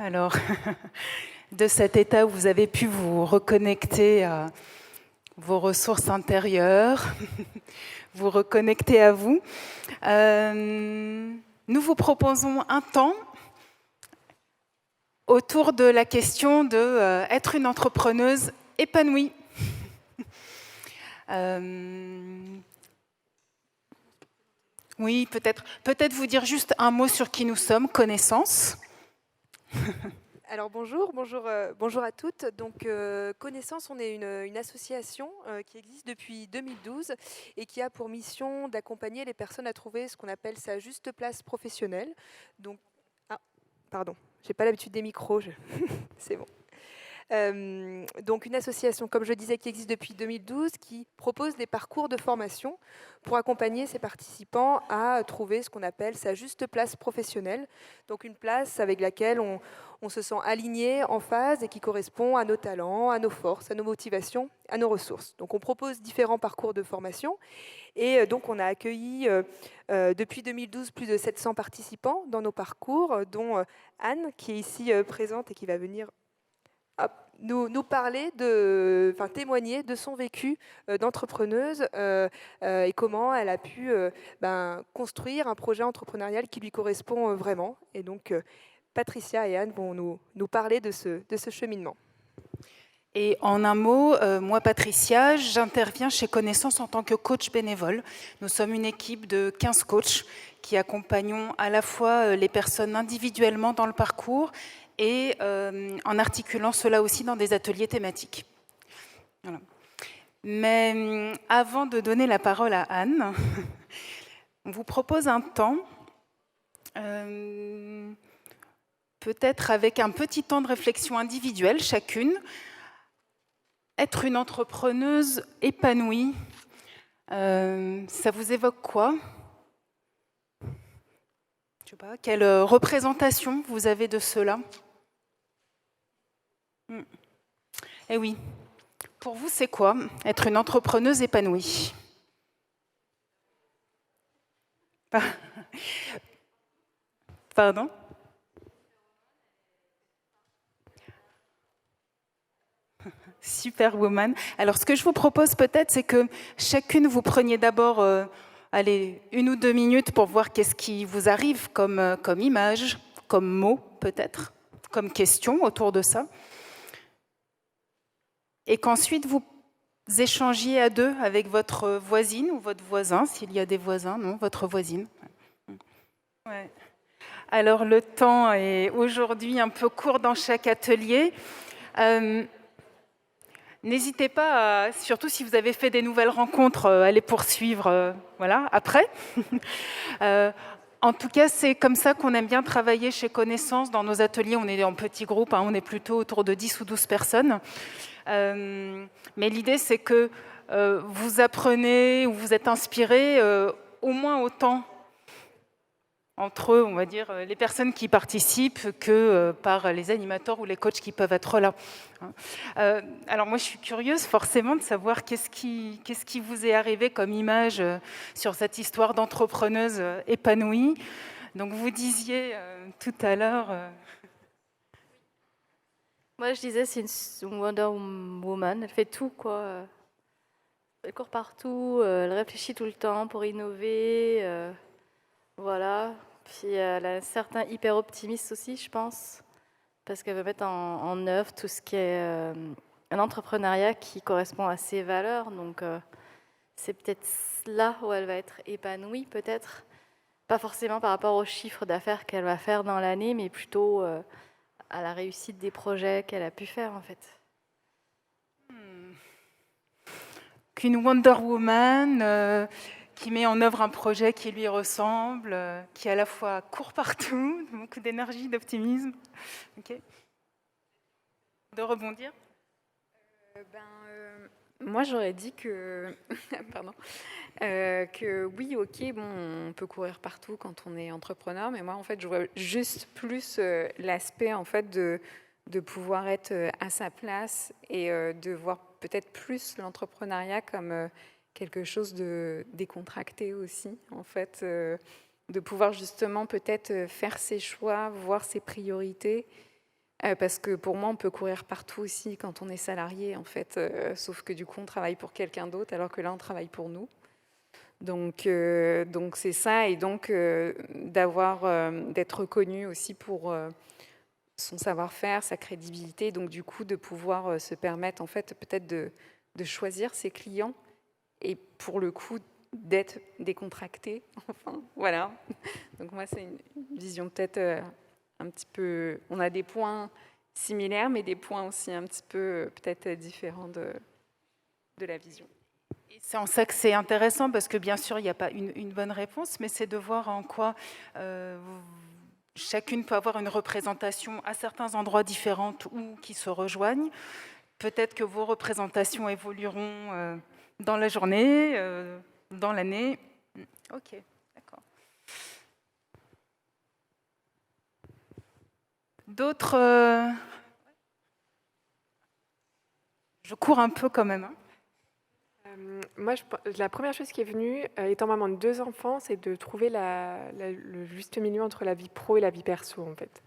Alors, de cet état où vous avez pu vous reconnecter à vos ressources intérieures, vous reconnecter à vous, nous vous proposons un temps autour de la question de être une entrepreneuse épanouie. Oui, peut-être vous dire juste un mot sur qui nous sommes, Connaissance. Alors bonjour à toutes. Donc Connaissance, on est une association qui existe depuis 2012 et qui a pour mission d'accompagner les personnes à trouver ce qu'on appelle sa juste place professionnelle. Donc, pardon, j'ai pas l'habitude des micros, c'est bon. Donc une association, comme je disais, qui existe depuis 2012, qui propose des parcours de formation pour accompagner ses participants à trouver ce qu'on appelle sa juste place professionnelle. Donc une place avec laquelle on se sent aligné, en phase et qui correspond à nos talents, à nos forces, à nos motivations, à nos ressources. Donc on propose différents parcours de formation et donc on a accueilli depuis 2012 plus de 700 participants dans nos parcours, dont Anne qui est ici présente et qui va venir nous parler, témoigner de son vécu d'entrepreneuse et comment elle a pu construire un projet entrepreneurial qui lui correspond vraiment. Et donc, Patricia et Anne vont nous parler de ce cheminement. Et en un mot, moi, Patricia, j'interviens chez Connaissance en tant que coach bénévole. Nous sommes une équipe de 15 coachs qui accompagnons à la fois les personnes individuellement dans le parcours et en articulant cela aussi dans des ateliers thématiques. Voilà. Mais avant de donner la parole à Anne, on vous propose un temps, peut-être avec un petit temps de réflexion individuelle chacune. Être une entrepreneuse épanouie, ça vous évoque quoi ? Je sais pas, quelle représentation vous avez de cela ? Eh oui, pour vous, c'est quoi être une entrepreneuse épanouie ? Pardon ? Superwoman. Alors, ce que je vous propose peut-être, c'est que chacune vous preniez d'abord, 1 ou 2 minutes pour voir qu'est-ce qui vous arrive comme image, comme mot peut-être, comme question autour de ça. Et qu'ensuite vous échangiez à deux avec votre voisine ou votre voisin, s'il y a des voisins, non, votre voisine. Ouais. Alors le temps est aujourd'hui un peu court dans chaque atelier. N'hésitez pas, surtout si vous avez fait des nouvelles rencontres, à les poursuivre après. En tout cas, c'est comme ça qu'on aime bien travailler chez Connaissance. Dans nos ateliers, on est en petits groupes, on est plutôt autour de 10 ou 12 personnes. Mais l'idée, c'est que vous apprenez ou vous êtes inspirés au moins autant entre eux, on va dire, les personnes qui participent que par les animateurs ou les coachs qui peuvent être là. Alors moi, je suis curieuse forcément de savoir qu'est-ce qui vous est arrivé comme image sur cette histoire d'entrepreneuse épanouie. Donc vous disiez tout à l'heure... Moi, je disais, c'est une Wonder Woman. Elle fait tout, quoi. Elle court partout, elle réfléchit tout le temps pour innover. Voilà. Puis elle a un certain hyper optimiste aussi, je pense. Parce qu'elle veut mettre en œuvre tout ce qui est un entrepreneuriat qui correspond à ses valeurs. Donc, c'est peut-être là où elle va être épanouie, peut-être. Pas forcément par rapport au chiffre d'affaires qu'elle va faire dans l'année, mais plutôt... à la réussite des projets qu'elle a pu faire, en fait. Qu'une Wonder Woman qui met en œuvre un projet qui lui ressemble, qui à la fois court partout, beaucoup d'énergie, d'optimisme. Okay. De rebondir. Moi, j'aurais dit que... Pardon. Que oui, ok, bon, on peut courir partout quand on est entrepreneur, mais moi, en fait, je vois juste plus l'aspect, en fait, de pouvoir être à sa place et de voir peut-être plus l'entrepreneuriat comme quelque chose de décontracté aussi, en fait, de pouvoir justement peut-être faire ses choix, voir ses priorités Parce que pour moi, on peut courir partout aussi quand on est salarié, en fait. Sauf que du coup, on travaille pour quelqu'un d'autre, alors que là, on travaille pour nous. Donc c'est ça, et donc d'être reconnu aussi pour son savoir-faire, sa crédibilité, donc du coup de pouvoir se permettre en fait peut-être de choisir ses clients et pour le coup d'être décontracté. Enfin voilà. Donc moi c'est une vision peut-être un petit peu. On a des points similaires, mais des points aussi un petit peu peut-être différents de la vision. C'est en ça que c'est intéressant, parce que bien sûr, il n'y a pas une bonne réponse, mais c'est de voir en quoi chacune peut avoir une représentation à certains endroits différentes ou qui se rejoignent. Peut-être que vos représentations évolueront dans la journée, dans l'année. Ok, d'accord. D'autres Je cours un peu quand même. Hein. Moi, la première chose qui est venue, étant maman de 2 enfants, c'est de trouver le juste milieu entre la vie pro et la vie perso, en fait.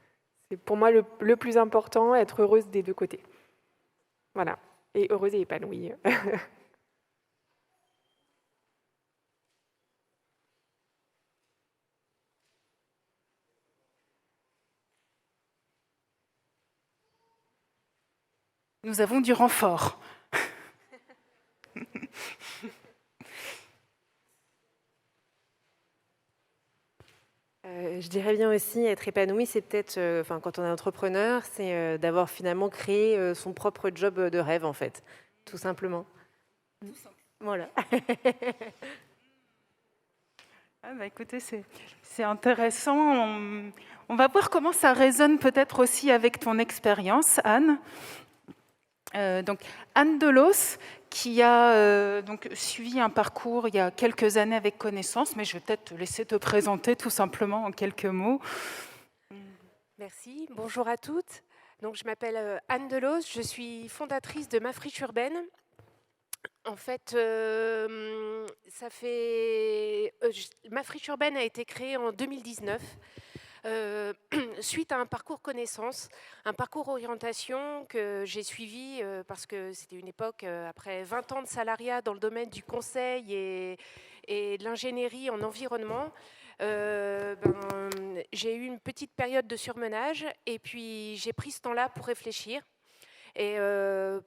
C'est pour moi le plus important, être heureuse des 2 côtés. Voilà. Et heureuse et épanouie. Nous avons du renfort. Je dirais bien aussi, être épanoui, c'est peut-être, quand on est entrepreneur, c'est d'avoir finalement créé son propre job de rêve, en fait, tout simplement. Voilà. Ah bah écoutez, c'est intéressant. On va voir comment ça résonne peut-être aussi avec ton expérience, Anne. Donc Anne Delos, qui a donc suivi un parcours il y a quelques années avec Connaissance, mais je vais peut-être te laisser te présenter tout simplement en quelques mots. Merci, bonjour à toutes. Donc, je m'appelle Anne Delos, je suis fondatrice de Ma Friche Urbaine. En fait, Ma Friche Urbaine a été créée en 2019. Suite à un parcours connaissance, un parcours orientation que j'ai suivi parce que c'était une époque, après 20 ans de salariat dans le domaine du conseil et de l'ingénierie en environnement, j'ai eu une petite période de surmenage et puis j'ai pris ce temps-là pour réfléchir. Et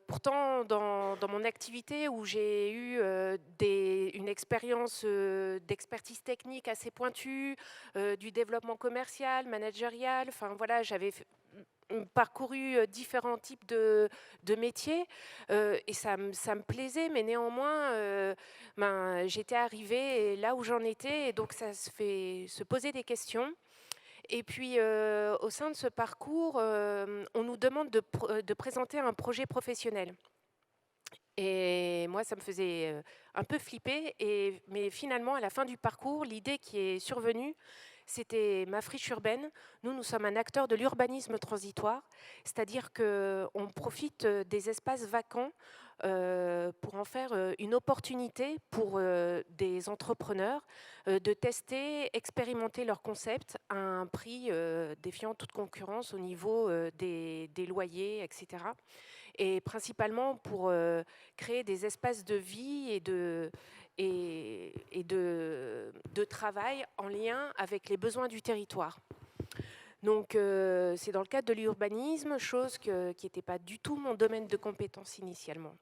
pourtant, dans mon activité où j'ai eu une expérience d'expertise technique assez pointue, du développement commercial, managérial, enfin voilà, j'avais parcouru différents types de métiers et ça me plaisait, mais néanmoins, j'étais arrivée là où j'en étais et donc ça se poser des questions. Et puis, au sein de ce parcours, on nous demande de présenter un projet professionnel. Et moi, ça me faisait un peu flipper. Mais finalement, à la fin du parcours, l'idée qui est survenue, c'était Ma Friche Urbaine. Nous sommes un acteur de l'urbanisme transitoire, c'est-à-dire qu'on profite des espaces vacants pour en faire une opportunité pour des entrepreneurs de tester, expérimenter leur concept à un prix défiant toute concurrence au niveau des loyers, etc. Et principalement pour créer des espaces de vie et de travail en lien avec les besoins du territoire. Donc c'est dans le cadre de l'urbanisme, chose qui n'était pas du tout mon domaine de compétence initialement.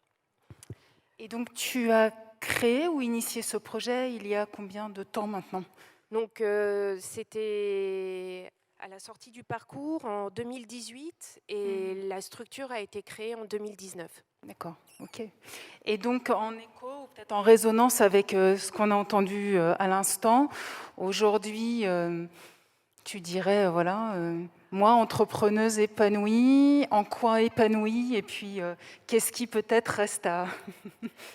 Et donc tu as créé ou initié ce projet il y a combien de temps maintenant ? Donc c'était à la sortie du parcours en 2018 et la structure a été créée en 2019. D'accord, ok. Et donc en écho, ou peut-être en résonance avec ce qu'on a entendu à l'instant, aujourd'hui, tu dirais, voilà, moi, entrepreneuse épanouie, en quoi épanouie, et puis qu'est-ce qui peut-être reste à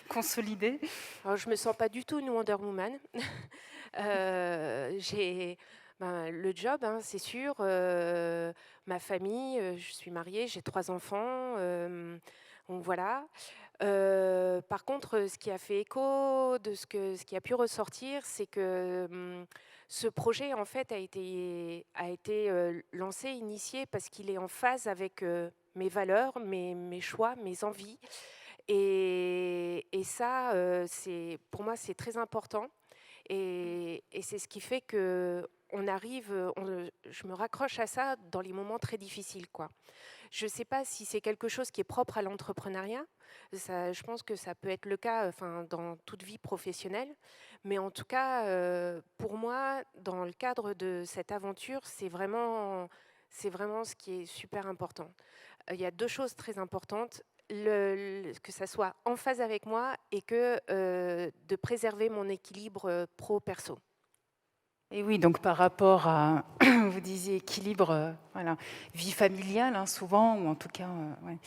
consolider ? Alors, je ne me sens pas du tout une Wonder Woman. J'ai le job, hein, c'est sûr, ma famille, je suis mariée, j'ai 3 enfants, donc voilà. Par contre, ce qui a fait écho de ce qui a pu ressortir, c'est que Ce projet, en fait, a été lancé, initié, parce qu'il est en phase avec mes valeurs, mes choix, mes envies. Et ça, pour moi, c'est très important. Et c'est ce qui fait que je me raccroche à ça dans les moments très difficiles, quoi. Je ne sais pas si c'est quelque chose qui est propre à l'entrepreneuriat. Je pense que ça peut être le cas, dans toute vie professionnelle. Mais en tout cas, pour moi, dans le cadre de cette aventure, c'est vraiment ce qui est super important. Il y a 2 choses très importantes. Que ça soit en phase avec moi et de préserver mon équilibre pro-perso. Et oui, donc par rapport à, vous disiez équilibre, voilà, vie familiale, hein, souvent, ou en tout cas, ouais.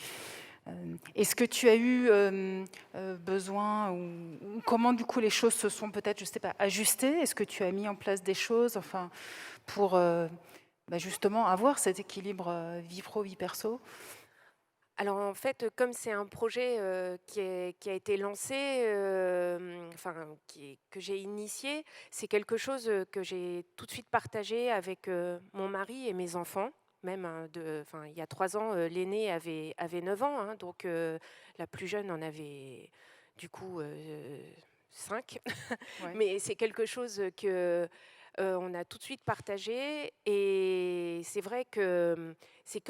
Est-ce que tu as eu besoin, ou comment du coup les choses se sont peut-être, je sais pas, ajustées? Est-ce que tu as mis en place des choses, enfin, pour justement avoir cet équilibre vie pro, vie perso? Alors en fait, comme c'est un projet qui a été lancé, que j'ai initié, c'est quelque chose que j'ai tout de suite partagé avec mon mari et mes enfants. Même il y a 3 ans, l'aîné avait 9 ans, hein, donc la plus jeune en avait du coup 5. Ouais. Mais c'est quelque chose que on a tout de suite partagé, et c'est vrai que c'est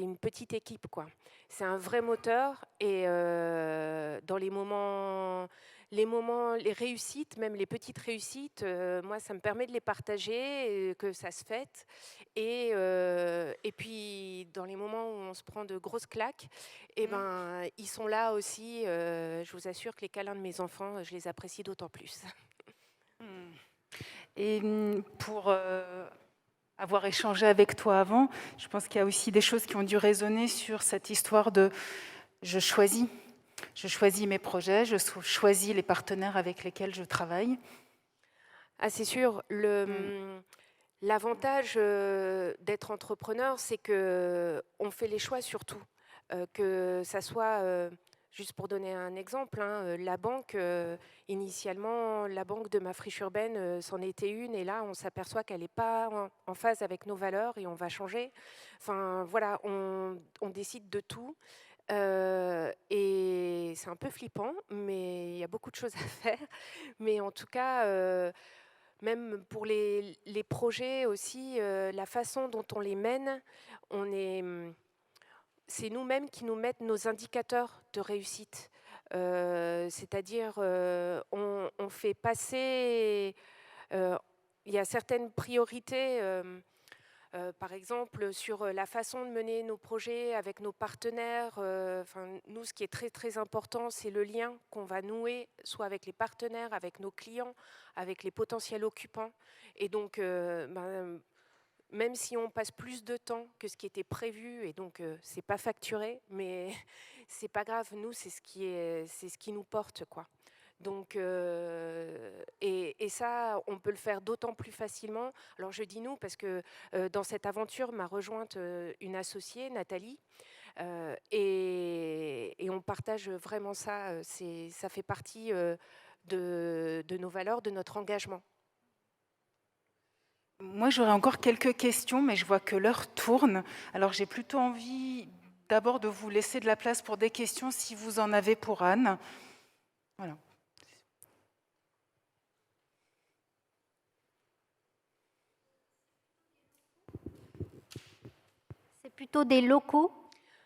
une petite équipe, quoi. C'est un vrai moteur, et dans les réussites, même les petites réussites, moi, ça me permet de les partager, que ça se fête. Et puis, dans les moments où on se prend de grosses claques, ils sont là aussi. Je vous assure que les câlins de mes enfants, je les apprécie d'autant plus. Et pour avoir échangé avec toi avant, je pense qu'il y a aussi des choses qui ont dû résonner sur cette histoire de je choisis mes projets, je choisis les partenaires avec lesquels je travaille. Ah, c'est sûr. L'avantage d'être entrepreneur, c'est qu'on fait les choix sur tout. Que ça soit, juste pour donner un exemple, hein, la banque, initialement, la banque de ma friche urbaine, c'en était une, et là, on s'aperçoit qu'elle n'est pas en phase avec nos valeurs, et on va changer. Enfin, voilà, on décide de tout. Et c'est un peu flippant, mais il y a beaucoup de choses à faire. Mais en tout cas, même pour les projets aussi, la façon dont on les mène, c'est nous-mêmes qui nous mettons nos indicateurs de réussite. C'est-à-dire, on fait passer... il y a certaines priorités, par exemple, sur la façon de mener nos projets avec nos partenaires. Nous, ce qui est très, très important, c'est le lien qu'on va nouer, soit avec les partenaires, avec nos clients, avec les potentiels occupants. Et donc, même si on passe plus de temps que ce qui était prévu, et donc c'est pas facturé, mais c'est pas grave. Nous, c'est ce qui nous porte, quoi. Donc, et ça, on peut le faire d'autant plus facilement. Alors je dis nous parce que dans cette aventure m'a rejointe une associée, Nathalie, et on partage vraiment ça. Ça fait partie de nos valeurs, de notre engagement. Moi, j'aurais encore quelques questions, mais je vois que l'heure tourne. Alors, j'ai plutôt envie d'abord de vous laisser de la place pour des questions, si vous en avez pour Anne. Voilà. C'est plutôt des locaux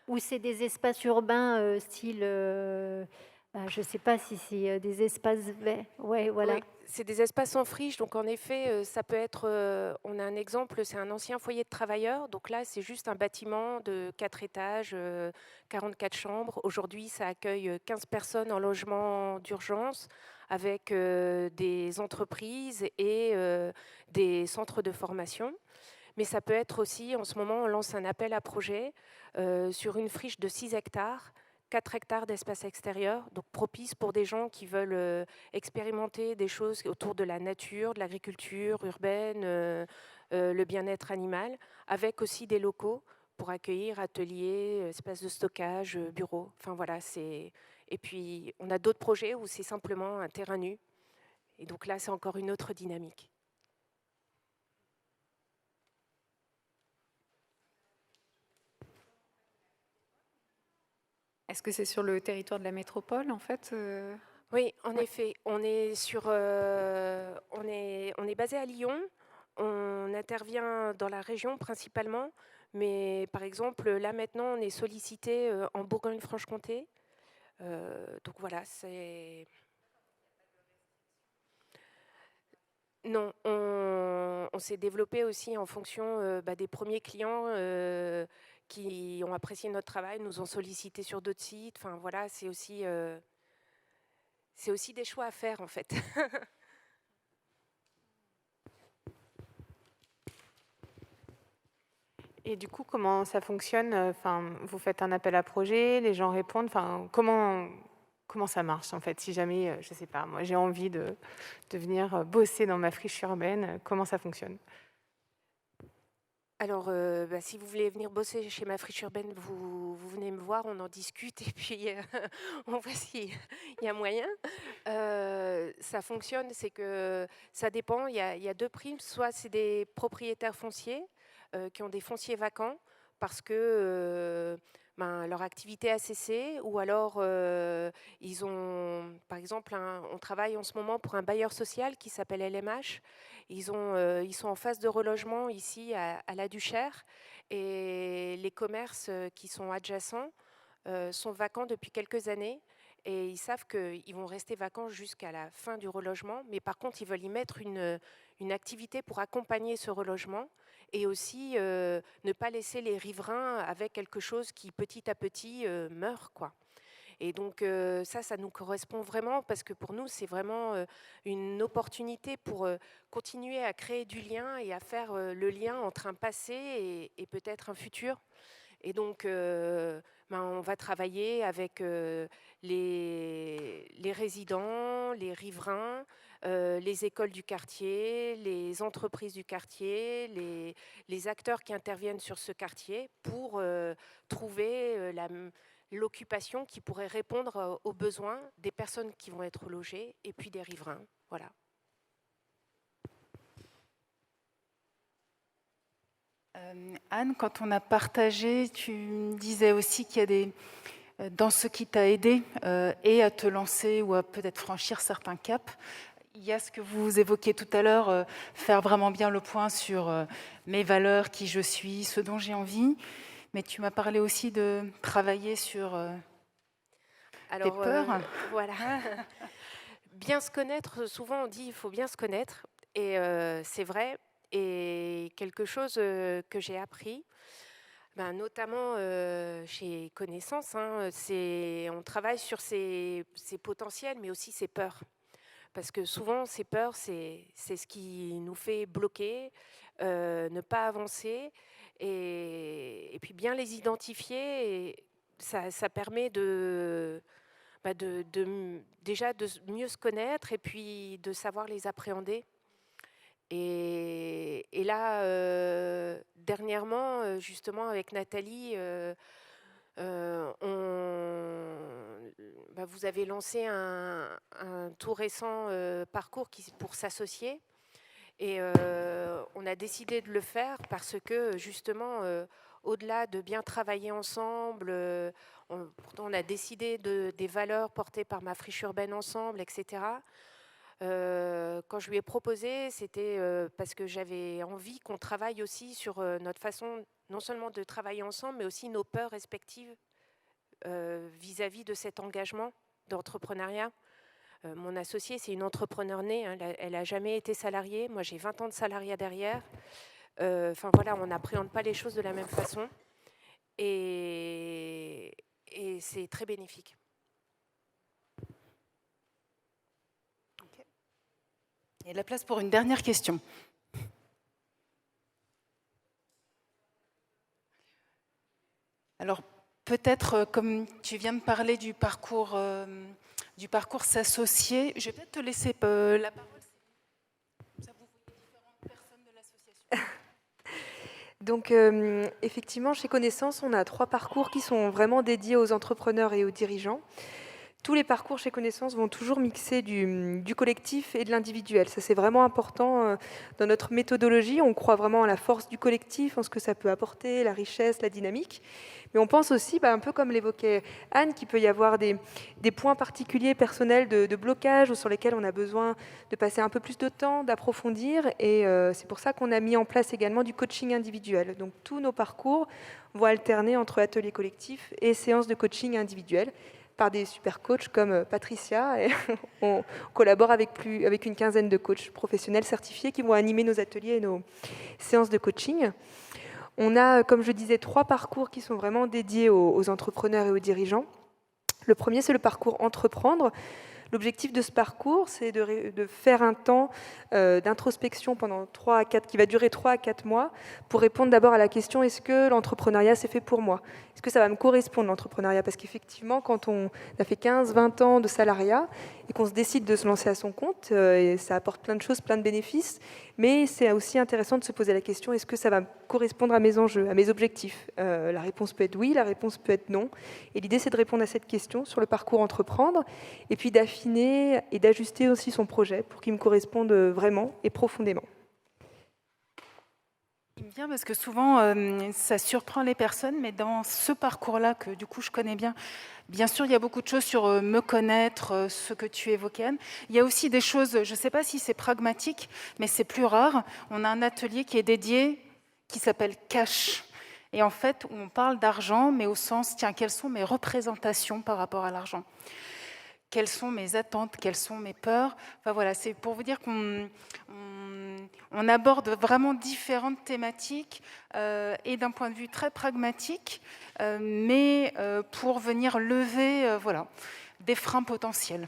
ou c'est des espaces urbains style... je ne sais pas si c'est des espaces verts. Ouais, voilà. Oui, c'est des espaces en friche, donc en effet, ça peut être... on a un exemple, c'est un ancien foyer de travailleurs. Donc là, c'est juste un bâtiment de 4 étages, 44 chambres. Aujourd'hui, ça accueille 15 personnes en logement d'urgence, avec des entreprises et des centres de formation. Mais ça peut être aussi, en ce moment, on lance un appel à projet sur une friche de 6 hectares, 4 hectares d'espace extérieur, donc propice pour des gens qui veulent expérimenter des choses autour de la nature, de l'agriculture urbaine, le bien-être animal, avec aussi des locaux pour accueillir ateliers, espaces de stockage, bureaux. Enfin voilà, et puis on a d'autres projets où c'est simplement un terrain nu. Et donc là, c'est encore une autre dynamique. Est-ce que c'est sur le territoire de la métropole, en fait Oui, en effet, on est basé à Lyon. On intervient dans la région principalement, mais par exemple, là maintenant, on est sollicité en Bourgogne-Franche-Comté. Donc voilà, c'est... Non, on s'est développé aussi en fonction des premiers clients qui ont apprécié notre travail, nous ont sollicité sur d'autres sites. Enfin voilà, c'est aussi des choix à faire en fait. Et du coup, comment ça fonctionne? Enfin, vous faites un appel à projet, les gens répondent. Enfin, comment ça marche en fait? Si jamais, je sais pas, moi j'ai envie de venir bosser dans ma friche urbaine, comment ça fonctionne? Alors, si vous voulez venir bosser chez ma friche urbaine, vous venez me voir, on en discute et puis on voit s'il y a moyen. Ça fonctionne, c'est que ça dépend. Il y a deux primes. Soit c'est des propriétaires fonciers qui ont des fonciers vacants parce que leur activité a cessé, ou alors ils ont, par exemple, on travaille en ce moment pour un bailleur social qui s'appelle LMH. Ils sont en phase de relogement ici à la Duchère, et les commerces qui sont adjacents sont vacants depuis quelques années. Et ils savent qu'ils vont rester vacants jusqu'à la fin du relogement, mais par contre, ils veulent y mettre une activité pour accompagner ce relogement, et aussi ne pas laisser les riverains avec quelque chose qui petit à petit meurt, quoi. Et donc ça nous correspond vraiment, parce que pour nous, c'est vraiment une opportunité pour continuer à créer du lien et à faire le lien entre un passé et peut-être un futur. Et donc, on va travailler avec les résidents, les riverains, les écoles du quartier, les entreprises du quartier, les acteurs qui interviennent sur ce quartier pour trouver l'occupation qui pourrait répondre aux besoins des personnes qui vont être logées et puis des riverains. Voilà. Anne, quand on a partagé, tu me disais aussi qu'il y a dans ce qui t'a aidé et à te lancer ou à peut-être franchir certains caps, il y a ce que vous évoquiez tout à l'heure, faire vraiment bien le point sur mes valeurs, qui je suis, ce dont j'ai envie. Mais tu m'as parlé aussi de travailler sur tes peurs. Voilà. Bien se connaître, souvent on dit il faut bien se connaître. Et c'est vrai. Et quelque chose que j'ai appris, notamment chez Connaissance, on travaille sur ses potentiels, mais aussi ses peurs. Parce que souvent, ces peurs, c'est ce qui nous fait bloquer, ne pas avancer. Et puis bien les identifier, et ça permet déjà de mieux se connaître et puis de savoir les appréhender. Et là, dernièrement, justement, avec Nathalie, vous avez lancé un tout récent parcours pour s'associer. Et on a décidé de le faire parce que, justement, au-delà de bien travailler ensemble, on a décidé des valeurs portées par ma friche urbaine ensemble, etc. Quand je lui ai proposé, c'était parce que j'avais envie qu'on travaille aussi sur notre façon, non seulement de travailler ensemble, mais aussi nos peurs respectives vis-à-vis de cet engagement d'entrepreneuriat. Mon associée, c'est une entrepreneur née, elle n'a jamais été salariée. Moi, j'ai 20 ans de salariat derrière. Voilà, on n'appréhende pas les choses de la même façon. Et c'est très bénéfique. Il y a de la place pour une dernière question. Alors, peut-être, comme tu viens de parler du parcours s'associer, je vais peut-être te laisser la parole. Ça, vous voyez différentes personnes de l'association. Donc, effectivement, chez Connaissance, on a 3 parcours qui sont vraiment dédiés aux entrepreneurs et aux dirigeants. tous les parcours chez Connaissance vont toujours mixer du collectif et de l'individuel. Ça, c'est vraiment important dans notre méthodologie. On croit vraiment à la force du collectif, en ce que ça peut apporter, la richesse, la dynamique. Mais on pense aussi, un peu comme l'évoquait Anne, qu'il peut y avoir des points particuliers personnels de blocage ou sur lesquels on a besoin de passer un peu plus de temps, d'approfondir. Et c'est pour ça qu'on a mis en place également du coaching individuel. Donc tous nos parcours vont alterner entre ateliers collectifs et séances de coaching individuel par des super coachs comme Patricia. Et on collabore avec une quinzaine de coachs professionnels certifiés qui vont animer nos ateliers et nos séances de coaching. On a, comme je disais, 3 parcours qui sont vraiment dédiés aux entrepreneurs et aux dirigeants. Le premier, c'est le parcours Entreprendre. L'objectif de ce parcours, c'est de faire un temps d'introspection pendant 3 à 4, qui va durer 3 à 4 mois, pour répondre d'abord à la question, est-ce que l'entrepreneuriat, c'est fait pour moi ? Est-ce que ça va me correspondre, l'entrepreneuriat ? Parce qu'effectivement, quand on a fait 15, 20 ans de salariat et qu'on se décide de se lancer à son compte, et ça apporte plein de choses, plein de bénéfices, mais c'est aussi intéressant de se poser la question, est-ce que ça va correspondre à mes enjeux, à mes objectifs ? La réponse peut être oui, la réponse peut être non. Et l'idée, c'est de répondre à cette question sur le parcours Entreprendre, et puis d'affiner et d'ajuster aussi son projet pour qu'il me corresponde vraiment et profondément. Bien, parce que souvent, ça surprend les personnes, mais dans ce parcours-là, que du coup je connais bien sûr, il y a beaucoup de choses sur me connaître, ce que tu évoquais, Anne. Il y a aussi des choses, je ne sais pas si c'est pragmatique, mais c'est plus rare. On a un atelier qui est dédié, qui s'appelle Cash. Et en fait, on parle d'argent, mais au sens, tiens, quelles sont mes représentations par rapport à l'argent ? Quelles sont mes attentes, quelles sont mes peurs ? Enfin voilà, c'est pour vous dire qu'on aborde vraiment différentes thématiques et d'un point de vue très pragmatique, mais pour venir lever des freins potentiels.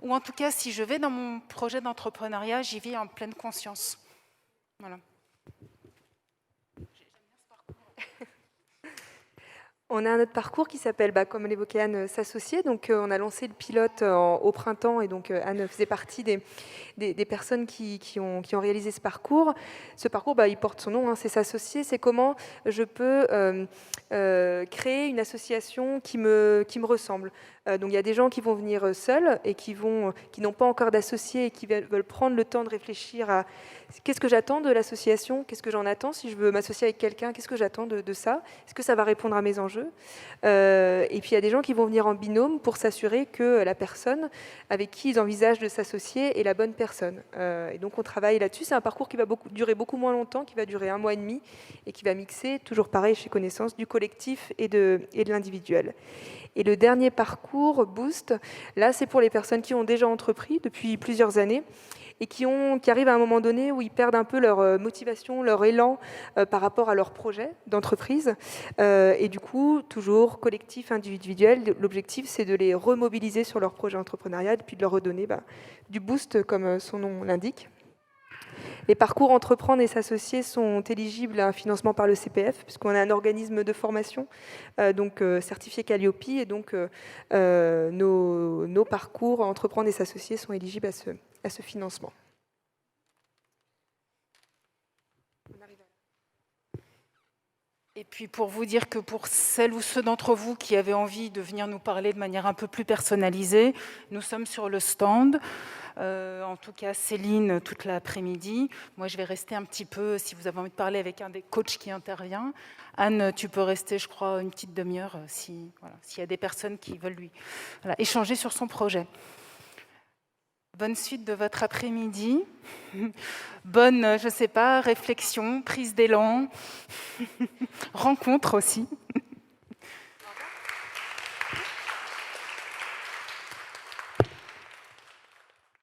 Ou en tout cas, si je vais dans mon projet d'entrepreneuriat, j'y vais en pleine conscience. Voilà. On a un autre parcours qui s'appelle, comme l'évoquait Anne, s'associer. Donc, on a lancé le pilote au printemps et donc Anne faisait partie des personnes qui ont réalisé ce parcours. Ce parcours, il porte son nom, c'est s'associer. C'est comment je peux créer une association qui me ressemble. Donc, il y a des gens qui vont venir seuls et qui n'ont pas encore d'associés et qui veulent prendre le temps de réfléchir à qu'est-ce que j'attends de l'association, qu'est-ce que j'en attends si je veux m'associer avec quelqu'un, qu'est-ce que j'attends de ça, est-ce que ça va répondre à mes enjeux. Et puis il y a des gens qui vont venir en binôme pour s'assurer que la personne avec qui ils envisagent de s'associer est la bonne personne. Et donc on travaille là-dessus. C'est un parcours qui va durer beaucoup moins longtemps, qui va durer 1 mois et demi et qui va mixer, toujours pareil chez Connaissance, du collectif et de l'individuel. Et le dernier parcours, Boost, là c'est pour les personnes qui ont déjà entrepris depuis plusieurs années et qui arrivent à un moment donné où ils perdent un peu leur motivation, leur élan par rapport à leur projet d'entreprise. Et du coup, toujours collectif, individuel, l'objectif c'est de les remobiliser sur leur projet entrepreneurial et puis de leur redonner du boost comme son nom l'indique. Les parcours Entreprendre et s'associer sont éligibles à un financement par le CPF, puisqu'on a un organisme de formation certifié Calliope, et donc nos parcours Entreprendre et s'associer sont éligibles à ce financement. Et puis pour vous dire que pour celles ou ceux d'entre vous qui avaient envie de venir nous parler de manière un peu plus personnalisée, nous sommes sur le stand. En tout cas, Céline, toute l'après-midi. Moi, je vais rester un petit peu, si vous avez envie de parler avec un des coachs qui intervient. Anne, tu peux rester, je crois, une petite demi-heure s'il y a des personnes qui veulent échanger sur son projet. Bonne suite de votre après-midi. Bonne, réflexion, prise d'élan, rencontre aussi.